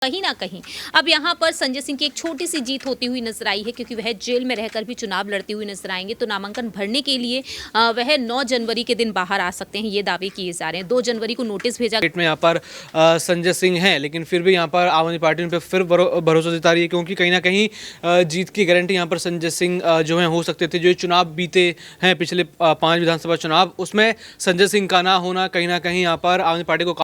कहीं ना कहीं अब यहाँ पर संजय सिंह की एक छोटी सी जीत होती हुई नजर आई है, क्योंकि वह जेल में रहकर भी चुनाव लड़ते हुए नजर आएंगे। तो नामांकन भरने के लिए वह 9 जनवरी के दिन बाहर आ सकते हैं, ये दावे किए जा रहे हैं। 2 जनवरी को नोटिस भेजा में यहाँ पर संजय सिंह हैं, लेकिन फिर भी यहाँ पर आम आदमी पार्टी उन पर फिर भरोसा जता रही है, क्योंकि कहीं ना कहीं जीत की गारंटी यहाँ पर संजय सिंह जो है हो सकते थे। जो चुनाव बीते हैं पिछले 5 विधानसभा चुनाव, उसमें संजय सिंह का ना होना कहीं ना कहीं यहाँ पर आम आदमी पार्टी को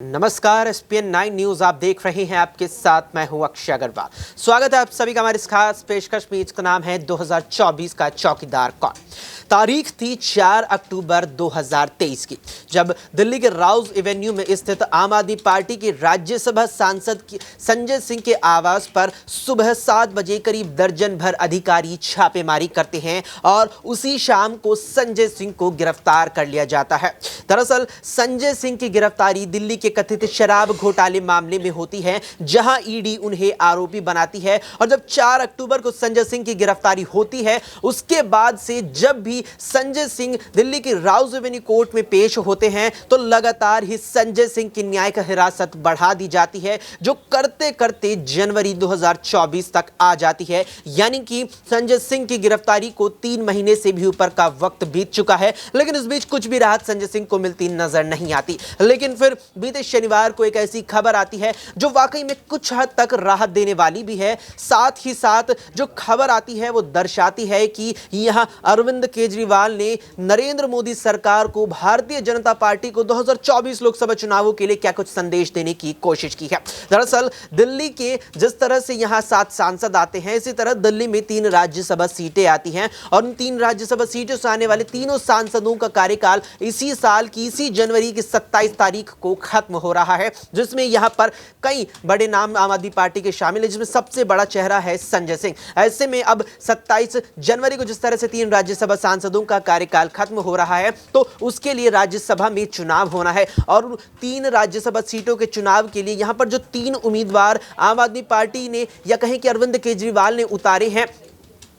नमस्कार, SPN 9 न्यूज आप देख रहे हैं। आपके साथ मैं हूं अक्षय अग्रवाल। स्वागत है आप सभी का हमारे इस खास पेशकश में। इसका नाम है 2024 का चौकीदार कौन। तारीख थी 4 अक्टूबर 2023 की, जब दिल्ली के राउज एवेन्यू में स्थित आम आदमी पार्टी के राज्यसभा सांसद संजय सिंह के आवास पर सुबह 7 बजे करीब दर्जन भर अधिकारी छापेमारी करते हैं और उसी शाम को संजय सिंह को गिरफ्तार कर लिया जाता है। दरअसल संजय सिंह की गिरफ्तारी दिल्ली के कथित शराब घोटाले मामले में होती है, जहां ईडी उन्हें आरोपी बनाती है। और जब 4 अक्टूबर को संजय सिंह की गिरफ्तारी होती है, उसके बाद से जब भी संजय सिंह दिल्ली की राउज एवेन्यू कोर्ट में पेश होते हैं, तो लगातार ही संजय सिंह की न्यायिक हिरासत बढ़ा दी जाती है, जो करते करते जनवरी 2024 तक आ जाती है। यानी कि संजय सिंह की गिरफ्तारी को 3 महीने से भी ऊपर का वक्त बीत चुका है, लेकिन इस बीच कुछ भी राहत संजय सिंह को मिलती नजर नहीं आती। लेकिन फिर बीते शनिवार को एक ऐसी खबर आती है जो वाकई में कुछ हद तक राहत देने वाली भी है। साथ ही साथ जो खबर आती है वो दर्शाती है कि यहां अरविंद केजरीवाल ने नरेंद्र मोदी सरकार को, भारतीय जनता पार्टी को 2024 लोकसभा चुनावों के लिए क्या कुछ संदेश देने की कोशिश की है। दरअसल दिल्ली के जिस तरह से यहां 7 सांसद आते हैं, इसी तरह दिल्ली में 3 राज्यसभा सीटें आती हैं और उन 3 राज्यसभा सीटों से आने वाले तीनों सांसदों का कार्यकाल इसी साल की इसी जनवरी की 27 तारीख को खत्म हो रहा है, जिसमें यहां पर कई बड़े नाम आम आदमी पार्टी के शामिल है, जिसमें सबसे बड़ा चेहरा है संजय सिंह। ऐसे में अब 27 जनवरी को जिस तरह से 3 राज्यसभा सांसदों का कार्यकाल खत्म हो रहा है, तो उसके लिए राज्यसभा में चुनाव होना है और 3 राज्यसभा सीटों के चुनाव के लिए यहां पर जो 3 उम्मीदवार आम आदमी पार्टी ने या कहें कि अरविंद केजरीवाल ने उतारे हैं,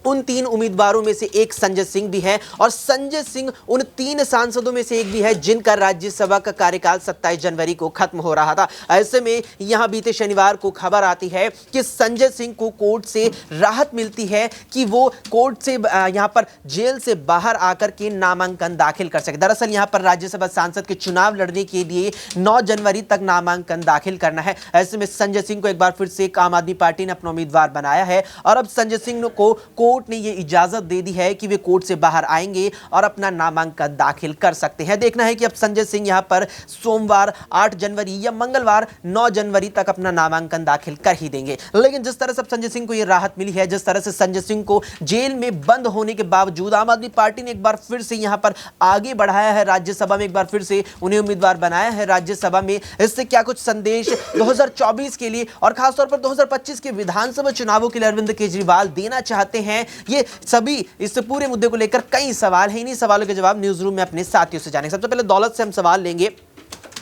उन 3 उम्मीदवारों में से एक संजय सिंह भी है और संजय सिंह उन 3 सांसदों में से एक भी है जिनका राज्यसभा का कार्यकाल 27 जनवरी को खत्म हो रहा था। ऐसे में यहां बीते शनिवार को खबर आती है कि संजय सिंह को कोर्ट से राहत मिलती है कि वो कोर्ट से यहां पर जेल से बाहर आकर के नामांकन दाखिल कर सके। दरअसल यहां पर राज्यसभा सांसद के चुनाव लड़ने के लिए 9 जनवरी तक नामांकन दाखिल करना है। ऐसे में संजय सिंह को एक बार फिर से आम आदमी पार्टी ने अपना उम्मीदवार बनाया है और अब संजय सिंह को कोर्ट ने यह इजाजत दे दी है कि वे कोर्ट से बाहर आएंगे और अपना नामांकन दाखिल कर सकते हैं। देखना है कि अब संजय सिंह यहां पर सोमवार 8 जनवरी या मंगलवार 9 जनवरी तक अपना नामांकन दाखिल कर ही देंगे। लेकिन जिस तरह से संजय सिंह को यह राहत मिली है, जिस तरह से संजय सिंह को जेल में बंद होने के बावजूद आम आदमी पार्टी ने एक बार फिर से यहां पर आगे बढ़ाया है, राज्यसभा में एक बार फिर से उन्हें उम्मीदवार बनाया है राज्यसभा में। इससे क्या कुछ संदेश 2024 के लिए और खासतौर पर 2025 के विधानसभा चुनावों के लिए अरविंद केजरीवाल देना चाहते हैं, ये सभी इस पूरे मुद्दे को लेकर कई सवाल हैं। इन्हीं सवालों के जवाब न्यूज रूम में अपने साथियों से जानेंगे। सबसे पहले दौलत से हम सवाल लेंगे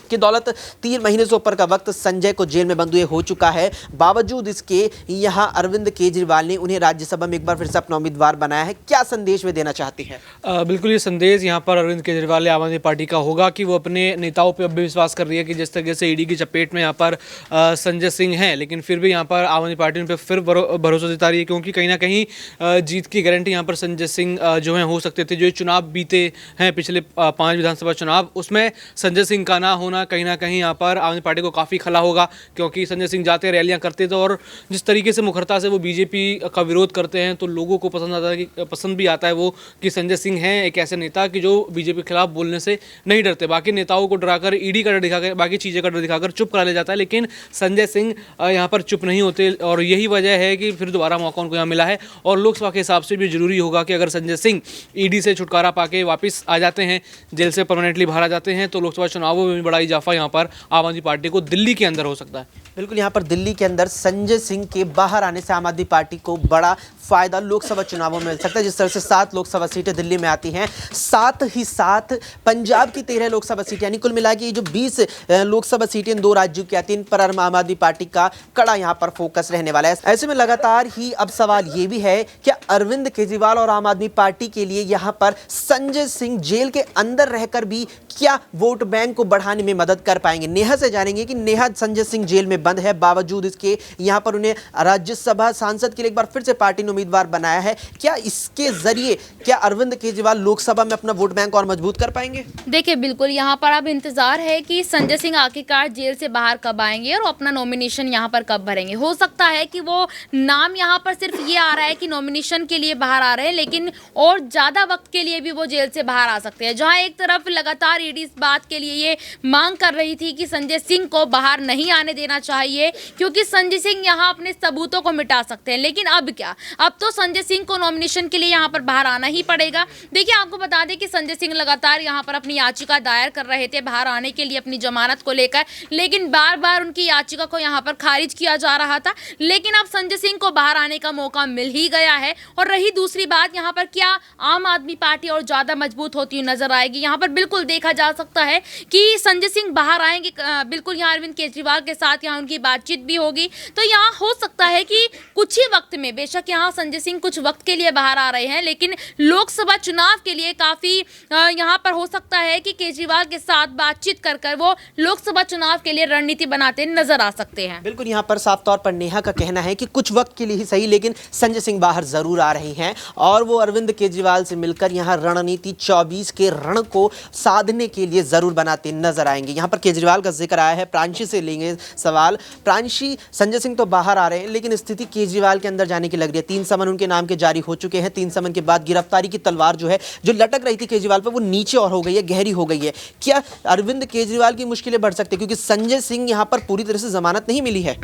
कि दौलत, 3 महीने से ऊपर का वक्त संजय को जेल में बंद हुए हो चुका है, बावजूद इसके यहां अरविंद केजरीवाल ने उन्हें राज्यसभा में एक बार फिर से अपना उम्मीदवार बनाया है। क्या संदेश वे देना चाहती है? बिल्कुल ये संदेश यहाँ पर अरविंद केजरीवाल आम आदमी पार्टी का होगा कि वो अपने नेताओं पर अब भी विश्वास कर रही है कि जिस तरीके से ईडी की चपेट में यहाँ पर संजय सिंह हैं, लेकिन फिर भी यहाँ पर आम आदमी पार्टी उन पर फिर भरोसा जता रही है, क्योंकि कहीं ना कहीं जीत की गारंटी यहाँ पर संजय सिंह जो है हो सकते थे। जो चुनाव बीते हैं पिछले 5 विधानसभा चुनाव, उसमें संजय सिंह का ना होना कहीं ना कहीं यहाँ पर आम आदमी पार्टी को काफ़ी खला होगा, क्योंकि संजय सिंह जाते रैलियां करते थे और जिस तरीके से मुखरता से वो बीजेपी का विरोध करते हैं, तो लोगों को पसंद भी आता है वो कि संजय सिंह हैं एक ऐसे नेता कि जो बीजेपी के खिलाफ बोलने से नहीं डरते। बाकी नेताओं को डराकर, ईडी का डर दिखाकर, बाकी चीज़ें का डर दिखाकर चुप करा ले जाता है, लेकिन संजय सिंह यहाँ पर चुप नहीं होते और यही वजह है कि फिर दोबारा मौका उनको यहाँ मिला है। और लोकसभा के हिसाब से भी जरूरी होगा कि अगर संजय सिंह ईडी से छुटकारा पाके वापस आ जाते हैं, जेल से परमानेंटली बाहर आ जाते हैं, तो लोकसभा चुनावों में बड़ा इजाफा यहाँ पर आम आदमी पार्टी को दिल्ली के अंदर हो सकता है? बिल्कुल, यहाँ पर दिल्ली के अंदर संजय सिंह के बाहर आने से आम आदमी पार्टी को बड़ा फायदा लोकसभा चुनावों में मिल सकता है। जिस तरह से 7 लोकसभा सीटें दिल्ली में आती हैं, साथ ही साथ पंजाब की 13 लोकसभा सीटें, यानी कुल मिला के ये जो 20 लोकसभा सीटें इन 2 राज्यों की आती हैं, इन पर आम आदमी पार्टी का कड़ा यहाँ पर फोकस रहने वाला है। ऐसे में लगातार ही अब सवाल ये भी है कि अरविंद केजरीवाल और आम आदमी पार्टी के लिए यहाँ पर संजय सिंह जेल के अंदर रहकर भी क्या वोट बैंक को बढ़ाने में मदद कर पाएंगे। नेहा से जानेंगे कि नेहा, संजय सिंह जेल में बंद है, बावजूद इसके यहाँ पर उन्हें राज्यसभा सांसद के लिए एक बार फिर से पार्टी ने उम्मीदवार बनाया है। क्या इसके जरिए क्या अरविंद केजरीवाल लोकसभा में अपना वोट बैंक और मजबूत कर पाएंगे? देखिए, बिल्कुल यहाँ पर अब इंतजार है कि संजय सिंह आखिरकार जेल से बाहर कब आएंगे और अपना नॉमिनेशन यहाँ पर कब भरेंगे। हो सकता है कि वो नाम यहाँ पर सिर्फ ये आ रहा है कि नॉमिनेशन के लिए बाहर आ रहे हैं, लेकिन और ज़्यादा वक्त के लिए भी वो जेल से बाहर आ सकते हैं। जहाँ एक तरफ लगातार ईडी इस बात के लिए ये मांग कर रही थी कि संजय सिंह को बाहर नहीं आने देना चाहिए, क्योंकि संजय सिंह यहाँ अपने सबूतों को मिटा सकते हैं। लेकिन अब क्या, अब तो संजय सिंह को नॉमिनेशन के लिए यहाँ पर बाहर आना ही पड़ेगा। देखिए, आपको बता दें कि संजय सिंह लगातार यहाँ पर अपनी याचिका दायर कर रहे थे बाहर आने के लिए अपनी जमानत को लेकर, लेकिन बार बार उनकी याचिका को यहाँ पर खारिज किया जा रहा था। लेकिन अब संजय सिंह को बाहर आने का मौका मिल ही गया है। और रही दूसरी बात, यहाँ पर क्या आम आदमी पार्टी और ज़्यादा मजबूत होती हुई नजर आएगी। यहाँ पर बिल्कुल देखा जा सकता है कि संजय सिंह बाहर आएंगे, बिल्कुल यहाँ अरविंद केजरीवाल के साथ यहाँ उनकी बातचीत भी होगी। तो यहाँ हो सकता है कि कुछ ही वक्त में, बेशक यहाँ संजय सिंह कुछ वक्त के लिए बाहर आ रहे हैं, लेकिन लोकसभा चुनाव के लिए काफ़ी यहाँ पर हो सकता है कि केजरीवाल के साथ बातचीत कर कर वो लोकसभा चुनाव के लिए रणनीति बनाते नजर आ सकते हैं। बिल्कुल, यहाँ पर साफ तौर पर नेहा का कहना है कि कुछ वक्त के लिए ही सही, लेकिन संजय सिंह बाहर जरूर आ रही हैं और वो अरविंद केजरीवाल से मिलकर यहाँ रणनीति 24 के रण को साधने के लिए जरूर बनाते नजर आएंगे। यहाँ पर केजरीवाल का जिक्र आया है, प्रांशी से लेंगे सवाल। प्रांशी, संजय सिंह तो बाहर आ रहे हैं, लेकिन स्थिति केजरीवाल के अंदर जाने की लग रही है। 3 समन उनके नाम के जारी हो चुके हैं। 3 समन के बाद गिरफ्तारी की तलवार जो है, जो लटक रही थी केजरीवाल पर, वो नीचे और हो गई है, गहरी हो गई है। क्या अरविंद केजरीवाल की मुश्किलें बढ़ सकती है, क्योंकि संजय सिंह यहाँ पर पूरी तरह से जमानत नहीं मिली है?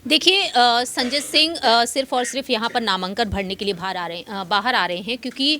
देखिए, संजय सिंह सिर्फ और सिर्फ यहाँ पर नामांकन भरने के लिए बाहर आ रहे हैं, क्योंकि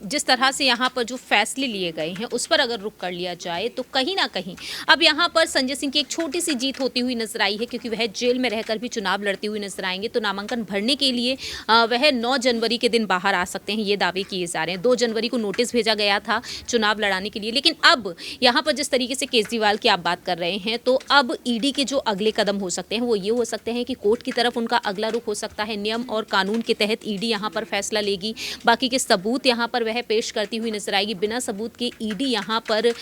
जिस तरह से यहाँ पर जो फैसले लिए गए हैं उस पर अगर रुख कर लिया जाए तो कहीं ना कहीं अब यहाँ पर संजय सिंह की एक छोटी सी जीत होती हुई नजर आई है, क्योंकि वह जेल में रहकर भी चुनाव लड़ते हुए नजर आएंगे। तो नामांकन भरने के लिए वह 9 जनवरी के दिन बाहर आ सकते हैं, ये दावे किए जा रहे हैं। 2 जनवरी को नोटिस भेजा गया था चुनाव लड़ाने के लिए, लेकिन अब यहाँ पर जिस तरीके से केजरीवाल की आप बात कर रहे हैं, तो अब ईडी के जो अगले कदम हो सकते हैं वो ये हो सकते हैं कि कोर्ट की तरफ उनका अगला रुख हो सकता है। नियम और कानून के तहत ईडी यहाँ पर फैसला लेगी, बाकी के सबूत यहाँ पर वह पेश करती हुई नजर आएगी। बिना सबूत के ईडी यहाँ पर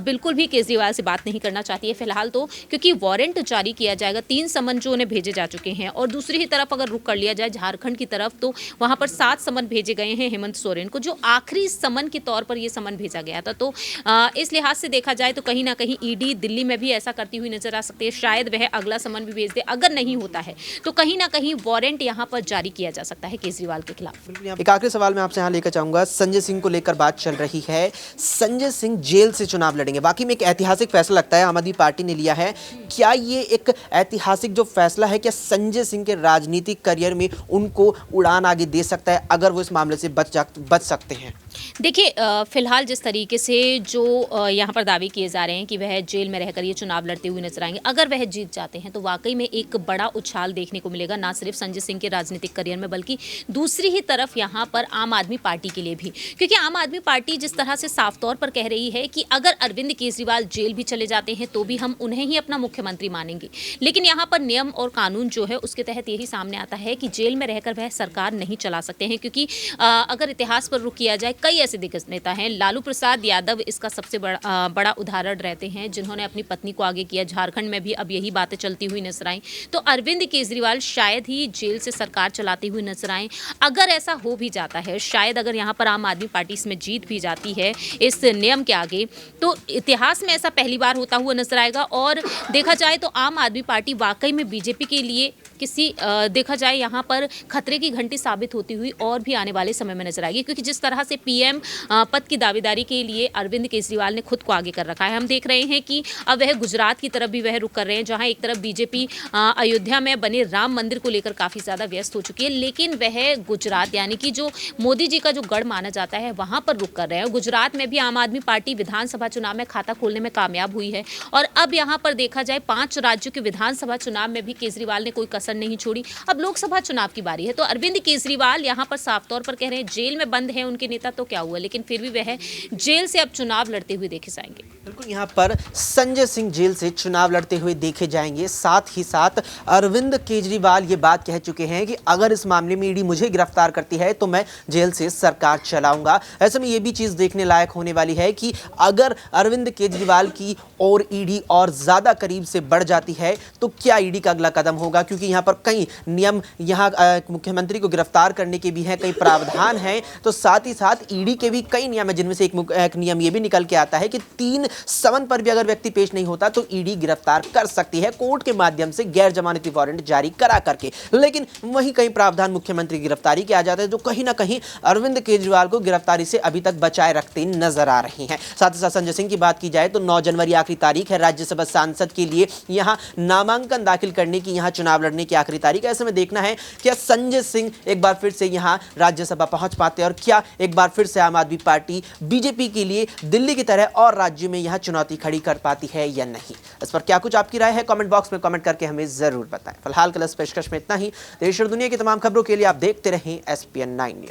बिल्कुल भी केजरीवाल से बात नहीं करना चाहती है फिलहाल तो, क्योंकि वारंट जारी किया जाएगा। 3 समन जो उन्हें भेजे जा चुके हैं, और दूसरी ही तरफ अगर रुख कर लिया जाए झारखंड की तरफ, तो वहां पर 7 समन भेजे गए हैं हेमंत सोरेन को, जो आखिरी समन के तौर पर यह समन भेजा गया था। तो इस लिहाज से देखा जाए तो कहीं ना कहीं ईडी दिल्ली में भी ऐसा करती हुई नजर आ सकती है। शायद वह अगला समन भी भेज दे। अगर नहीं होता है तो कहीं ना कहीं वारंट यहाँ पर जारी किया जा सकता है केजरीवाल के खिलाफ। एक आखिरी सवाल मैं आपसे यहाँ लेकर चाहूंगा, संजय सिंह को लेकर बात चल रही है, संजय सिंह जेल से चुनाव लड़ेंगे। बाकी में एक ऐतिहासिक फैसला लगता है आम आदमी पार्टी ने लिया है। क्या ये एक ऐतिहासिक जो फैसला है, क्या संजय सिंह के राजनीतिक करियर में उनको उड़ान आगे दे सकता है, अगर वो इस मामले से बच सकते हैं? देखिए, फिलहाल जिस तरीके से जो यहाँ पर दावे किए जा रहे हैं कि वह जेल में रहकर ये चुनाव लड़ते हुए नजर आएंगे, अगर वह जीत जाते हैं तो वाकई में एक बड़ा उछाल देखने को मिलेगा, ना सिर्फ संजय सिंह के राजनीतिक करियर में बल्कि दूसरी ही तरफ यहाँ पर आम आदमी पार्टी के लिए भी। क्योंकि आम आदमी पार्टी जिस तरह से साफ तौर पर कह रही है कि अगर अरविंद केजरीवाल जेल भी चले जाते हैं तो भी हम उन्हें ही अपना मुख्यमंत्री मानेंगे, लेकिन यहाँ पर नियम और कानून जो है उसके तहत यही सामने आता है कि जेल में रहकर वह सरकार नहीं चला सकते हैं। क्योंकि अगर इतिहास पर रुख किया जाए, कई ऐसे दिग्गज नेता हैं, लालू प्रसाद यादव इसका सबसे बड़ा उदाहरण रहते हैं, जिन्होंने अपनी पत्नी को आगे किया। झारखंड में भी अब यही बातें चलती हुई नजर आई। तो अरविंद केजरीवाल शायद ही जेल से सरकार चलाती हुई नजर आए। अगर ऐसा हो भी जाता है, शायद अगर यहाँ पर आम आदमी पार्टी इसमें जीत भी जाती है इस नियम के आगे, तो इतिहास में ऐसा पहली बार होता हुआ नजर आएगा। और देखा जाए तो आम आदमी पार्टी वाकई में बीजेपी के लिए देखा जाए यहाँ पर खतरे की घंटी साबित होती हुई और भी आने वाले समय में नजर आएगी। क्योंकि जिस तरह से पीएम पद की दावेदारी के लिए अरविंद केजरीवाल ने खुद को आगे कर रखा है, हम देख रहे हैं कि अब वह गुजरात की तरफ भी वह रुख कर रहे हैं, जहां एक तरफ बीजेपी अयोध्या में बने राम मंदिर को लेकर काफी ज्यादा व्यस्त हो चुकी है, लेकिन वह गुजरात यानी कि जो मोदी जी का जो गढ़ माना जाता है वहां पर रुक कर रहे हैं। गुजरात में भी आम आदमी पार्टी विधानसभा चुनाव में खाता खोलने में कामयाब हुई है और अब यहां पर देखा जाए 5 राज्यों के विधानसभा चुनाव में भी केजरीवाल ने कोई कसर नहीं छोड़ी। अब लोकसभा चुनाव की बारी है तो अरविंद केजरीवाल यहां पर साफ तौर पर कह रहे हैं जेल में बंद है उनके नेता तो क्या हुआ, लेकिन फिर भी वह जेल से अब चुनाव लड़ते हुए देखे जाएंगे। बिल्कुल, यहाँ पर संजय सिंह जेल से चुनाव लड़ते हुए देखे जाएंगे। साथ ही साथ अरविंद केजरीवाल ये बात कह चुके हैं कि अगर इस मामले में ईडी मुझे गिरफ्तार करती है तो मैं जेल से सरकार चलाऊंगा। ऐसे में ये भी चीज देखने लायक होने वाली है कि अगर अरविंद केजरीवाल की और ईडी और ज्यादा करीब से बढ़ जाती है तो क्या ईडी का अगला कदम होगा, क्योंकि यहाँ पर कई नियम यहाँ मुख्यमंत्री को गिरफ्तार करने के भी हैं, कई प्रावधान हैं, तो साथ ही साथ ईडी के भी कई नियम है, जिनमें से एक नियम ये भी निकल के आता है कि 3 समन पर भी अगर व्यक्ति पेश नहीं होता तो ईडी गिरफ्तार कर सकती है कोर्ट के माध्यम से गैर जमानती वारंट जारी करा करके। लेकिन वहीं कई प्रावधान मुख्यमंत्री की गिरफ्तारी के आ जाते हैं जो कहीं ना कहीं अरविंद केजरीवाल को गिरफ्तारी से अभी तक बचाए रखते नजर आ रहे हैं। साथ ही साथ संजय सिंह की बात की जाए तो 9 जनवरी आखिरी तारीख है राज्यसभा सांसद के लिए यहां नामांकन दाखिल करने की, यहां चुनाव लड़ने की आखिरी तारीख है। ऐसे में देखना है क्या संजय सिंह एक बार फिर से यहां राज्यसभा पहुंच पाते हैं और क्या एक बार फिर से आम आदमी पार्टी बीजेपी के लिए दिल्ली की तरह और राज्य में यहां चुनौती खड़ी कर पाती है या नहीं। इस पर क्या कुछ आपकी राय है, कमेंट बॉक्स में कमेंट करके हमें जरूर बताएं। फिलहाल कल इस पेशकश में इतना ही। देश और दुनिया की तमाम खबरों के लिए आप देखते रहें SPN 9 न्यूज।